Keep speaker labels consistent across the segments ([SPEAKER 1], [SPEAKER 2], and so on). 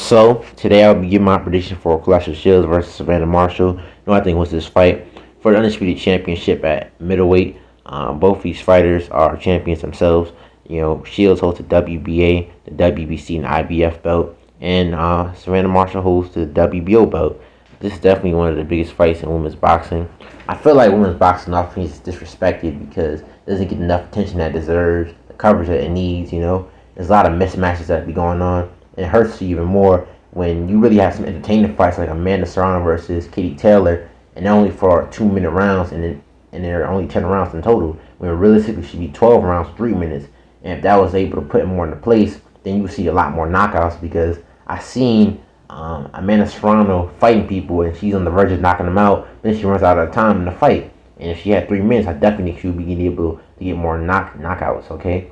[SPEAKER 1] So today I'll be giving my prediction for Claressa Shields versus Savannah Marshall. I think was this fight for the Undisputed Championship at middleweight. Both these fighters are champions themselves. Shields holds the WBA, the WBC, and IBF belt, and Savannah Marshall holds the WBO belt. This is definitely one of the biggest fights in women's boxing. I feel like women's boxing often is disrespected because it doesn't get enough attention that it deserves, the coverage that it needs. There's a lot of mismatches that be going on. It hurts you even more when you really have some entertaining fights like Amanda Serrano versus Katie Taylor, and only for 2-minute rounds, and there are only 10 rounds in total. When realistically should be 12 rounds, 3 minutes. And if that was able to put more into place, then you would see a lot more knockouts. Because I seen Amanda Serrano fighting people, and she's on the verge of knocking them out. Then she runs out of time in the fight, and if she had 3 minutes, I definitely think she would be able to get more knockouts. Okay.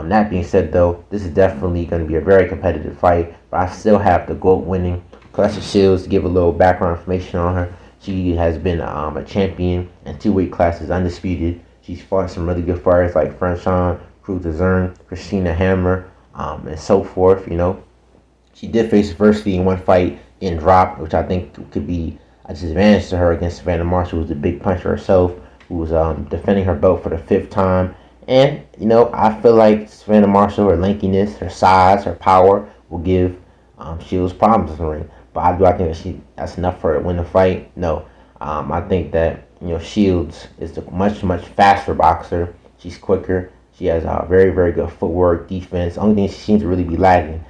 [SPEAKER 1] That being said, though, this is definitely going to be a very competitive fight, but I still have the GOAT winning. Claressa Shields, to give a little background information on her, she has been a champion in 2 weight classes, undisputed. She's fought some really good fighters like Franchon, Cruz-Azern, Christina Hammer, and so forth. She did face adversity in one fight, getting dropped, which I think could be a disadvantage to her against Savannah Marshall, who's the big puncher herself, who was defending her belt for the 5th time. And, I feel like Savannah Marshall, her lankiness, her size, her power will give Shields problems in the ring. But do I think that that's enough for her to win the fight? No. I think that, Shields is a much, much faster boxer. She's quicker. She has very, very good footwork, defense. The only thing she seems to really be lacking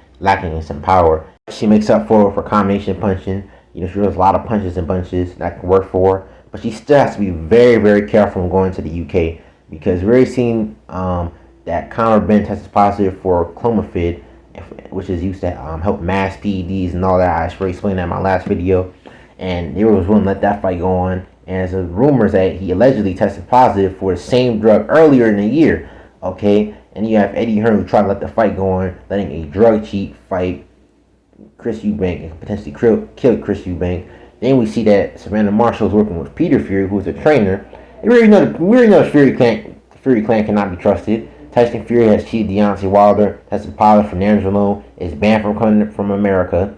[SPEAKER 1] is some power. She makes up for combination punching. She does a lot of punches and bunches that can work for her. But she still has to be very, very careful when going to the UK. Because we already seen that Conor Ben tested positive for clomifid, which is used to help mask PEDs and all that. I already explained that in my last video. And they was willing to let that fight go on. And there's rumors that he allegedly tested positive for the same drug earlier in the year. Okay? And you have Eddie Hearn who tried to let the fight go on, letting a drug cheat fight Chris Eubank and potentially kill Chris Eubank. Then we see that Savannah Marshall is working with Peter Fury, who's a trainer. We already know the Fury clan cannot be trusted. Tyson Fury has cheated Deontay Wilder. Tested positive for Nandrolone. Is banned from America.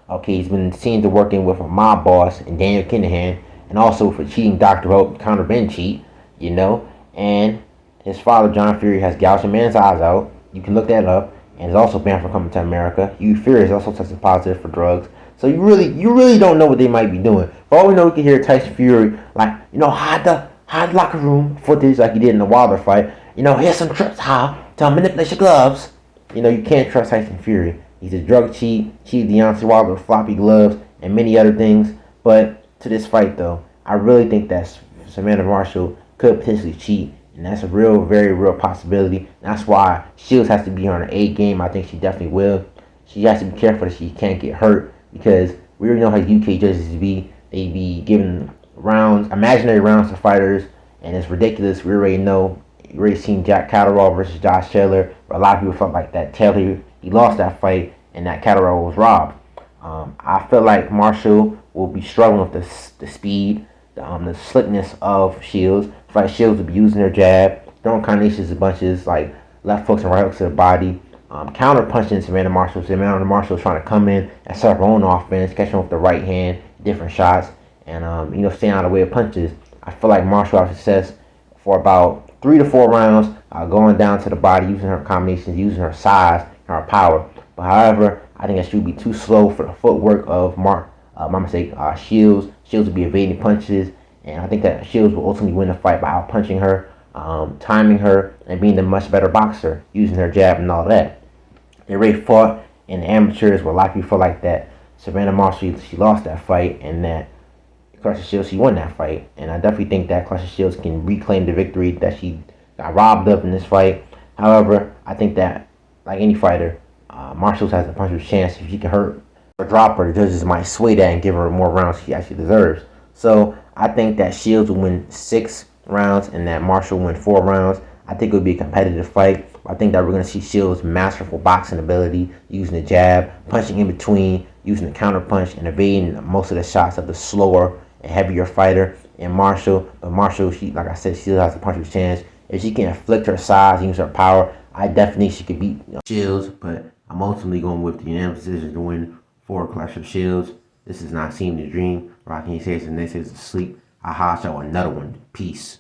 [SPEAKER 1] Okay, he's been seen to working with a mob boss and Daniel Kinahan, and also for cheating Dr. Hope, Conor Ben cheat. And his father John Fury has gouged a man's eyes out. You can look that up, and is also banned from coming to America. Hugh Fury is also tested positive for drugs. So you really don't know what they might be doing. For all we know, we can hear Tyson Fury hide the locker room footage like he did in the Wilder fight. Here's some tricks how to manipulate your gloves. You can't trust Tyson Fury. He's a drug cheat Deontay Wilder with floppy gloves and many other things. But to this fight, though, I really think that Savannah Marshall could potentially cheat, and that's a very real possibility. That's why Shields has to be on her A game. I think she definitely will. She has to be careful that she can't get hurt. Because we already know how UK judges be. They be giving imaginary rounds to fighters, and it's ridiculous. We already know. You already seen Jack Catterall versus Josh Taylor. Where a lot of people felt like that Taylor, he lost that fight, and that Catterall was robbed. I feel like Marshall will be struggling with the speed, the slickness of Shields. I feel like Shields will be using her jab, throwing combinations of bunches like left hooks and right hooks to the body. Counter punching Savannah Marshall. Savannah Marshall is trying to come in and set her own offense, catching with the right hand, different shots, and staying out of the way of punches. I feel like Marshall has success for about 3 to 4 rounds, going down to the body, using her combinations, using her size and her power. But however, I think that she would be too slow for the footwork of Shields. Shields will be evading punches, and I think that Shields will ultimately win the fight by out punching her, timing her, and being the much better boxer, using her jab and all that. They already fought in the amateurs where a lot of people feel like that Savannah Marshall, she lost that fight, and that Claressa Shields, she won that fight. And I definitely think that Claressa Shields can reclaim the victory that she got robbed of in this fight. However, I think that, like any fighter, Marshall has a puncher's chance. If she can hurt or drop her, the judges might sway that and give her more rounds she actually deserves. So I think that Shields will win 6 rounds and that Marshall will win 4 rounds. I think it would be a competitive fight. I think that we're going to see Shields' masterful boxing ability, using the jab, punching in between, using the counter punch, and evading most of the shots of the slower and heavier fighter. And Marshall, like I said, she still has a puncher's chance. If she can inflict her size, use her power, I definitely think she could beat Shields. But I'm ultimately going with the unanimous decision to win for Clash of Shields. This is not Seem to Dream. Rocking his head and next is asleep. I'll holler at another one. Peace.